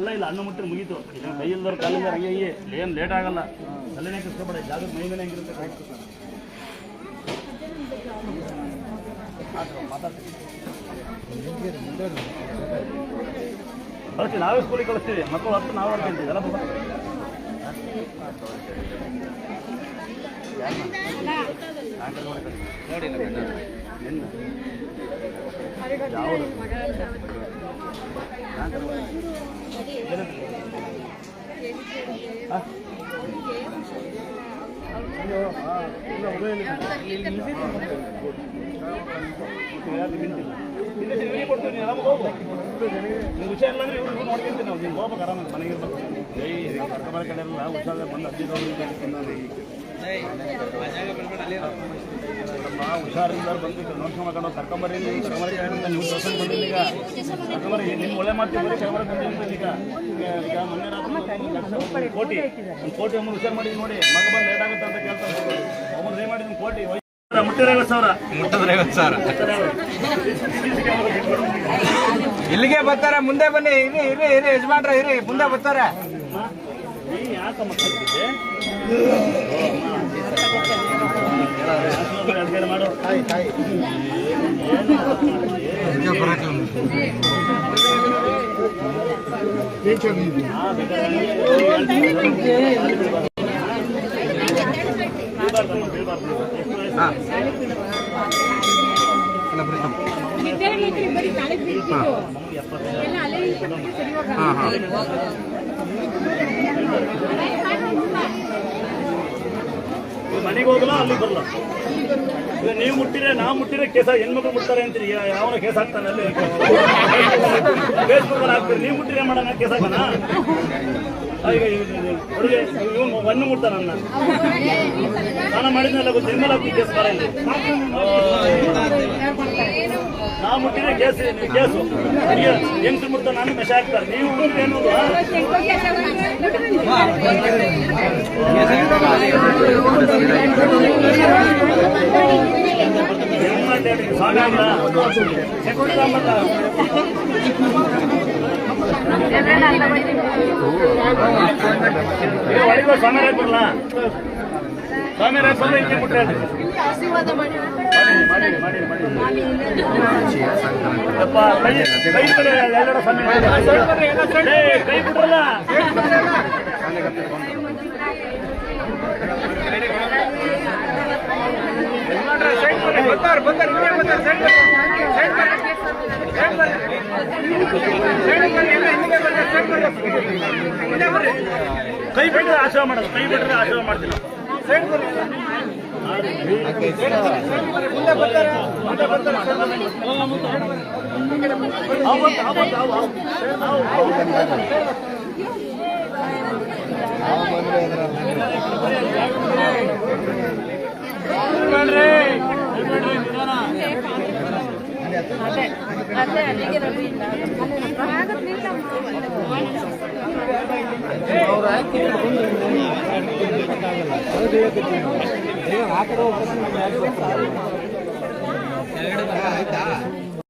ಅಲ್ಲ ಇಲ್ಲ ಹಣ್ಣು ಮುಟ್ಟಿ ಮುಗೀತು. ಕೈಯಿಲ್ದವ್ರು ಕಾಲಿಂದ ಹಂಗೆ ಏನು ಲೇಟ್ ಆಗಲ್ಲ. ಅಲ್ಲೇನೇ ಕಷ್ಟಪಡ ಜಾಗದ ಮೈ ಮೇಲೆ ಹೆಂಗಿರುತ್ತೆ ಕಳಿಸ್ತೀವಿ. ನಾವೇ ಸ್ಕೂಲಿಗೆ ಕಳಿಸ್ತೀವಿ. ಮಕ್ಕಳು ಹೊತ್ತು ನಾವು ಹೊಡ್ಕೊಂತೀವಿ ಎಲ್ಲ ಕೊಡ್ತೀವಿ. ಹುಷಾರಿಲ್ಲ ಅಂದ್ರೆ ಇವ್ರು ನೋಡ್ಕೊಂತೀವಿ ನಾವು. ನೀವು ಹೋಗ್ಬೇಕು ಆರಾಮಾಗಿ ಮನೆಗಿರ್ಬೇಕು. ಕರ್ಕೊಂಬರ ಕಡೆ ಎಲ್ಲ ಹುಷಾರ ಬಂದು ಹುಷಾರಿಂದ ಬಂದು ನೋಡ್ಕೊಂಡ್ಕೊಂಡು ಕರ್ಕೊಂಬರಿ ನೀವು ದರ್ಶನ ಬಂದಿಲ್ಲ. ಈಗ ಕರ್ಕೊಂಬರಿ ನಿಮ್ಮ ಒಳ್ಳೆ ಮಾಡ್ತೀವಿ. ಕ್ಯಾಮರಾ ಬಂದಿಲ್ಲ. ಈಗ ಮೊನ್ನೆ ರಾತ್ರಿ ಕೋಟಿ ಅಮ್ಮನ ಹುಷಾರು ಮಾಡಿ ನೋಡಿ. ಮಗ ಬಂದು ಲೇಟ್ ಆಗುತ್ತೆ ಅಂತ ಕೇಳ್ತಾರೆ. ಅಮ್ಮನ ರೇ ಮಾಡಿದ ಕೋಟಿ ಮುಟ್ಟಿದ್ರೆ 50,000 ಇಲ್ಲಿಗೆ ಬರ್ತಾರೆ. ಮುಂದೆ ಬನ್ನಿ. ಇರಿ ಇರಿ ಇರಿ ಯಜಮಾನ್ರ ಇರಿ, ಮುಂದೆ ಬರ್ತಾರೆ. ಯಾಕೆ ಮಕ್ಕಳಿದ್ದೆ ಮಾಡು. ಮನೆಗೆ ಹೋಗಲ್ಲ, ಅಲ್ಲಿ ಬರಲ್ಲ. ಈಗ ನೀವು ಮುಟ್ಟಿದ್ರೆ ನಾವು ಮುಟ್ಟಿದ್ರೆ ಕೇಸ ಹೆಣ್ಮಕ್ಳು ಮುಟ್ತಾರೆ ಅಂತೀರಿ. ಯಾವನ ಕೇಸ್ ಹಾಕ್ತಾನೆ ಅಲ್ಲಿ ಫೇಸ್ಬುಕ್ ಅಲ್ಲಿ ಹಾಕ್ತೀರಿ. ನೀವು ಮುಟ್ಟಿದ್ರೆ ಮಾಡೋಣ ಕೇಸ್ ಹಾಕೋಣ. ಈಗ ಹುಡುಗಿ ಇವನು ಹಣ್ಣು ಮುಟ್ತಾನ ನನ್ನ ಸ್ನಾನ ಮಾಡಿದ್ನೆಲ್ಲ ಗೊತ್ತು. ನಿಮ್ಮಲ್ಲಿ ಹಾಕಿ ಕೇಸ್ ಬರ ಇಲ್ಲಿ. ನಾವು ಮುಟ್ಟಿದ್ರೆ ಕೇಸು ಹೆಂಗ್ಸು ಮುಟ್ತಾನೆ ನಾನು ಮೆಷ ಹಾಕ್ತಾರೆ. ನೀವು ಮುಟ್ಟಿದ್ರೆ ಏನು ಸ್ವಾಮಿ ಹಾಕ್ಬಿಡಲ್ಲ. ಸ್ವಾಮಿ ಹಾಕ್ಬಂದ್ರೆ ಇಕ್ಕೆ ಮುಟ್ಟ ಕೈ ಬಿಡ್ರಲ್ಲ. ಕೈ ಬಿಟ್ಟರೆ ಆಶ್ರಯ ಮಾಡೋದು. ಕೈ ಬಿಟ್ಟರೆ ಆಶ್ರಯ ಮಾಡ್ತಿಲ್ಲ. ಆಯ್ತಾ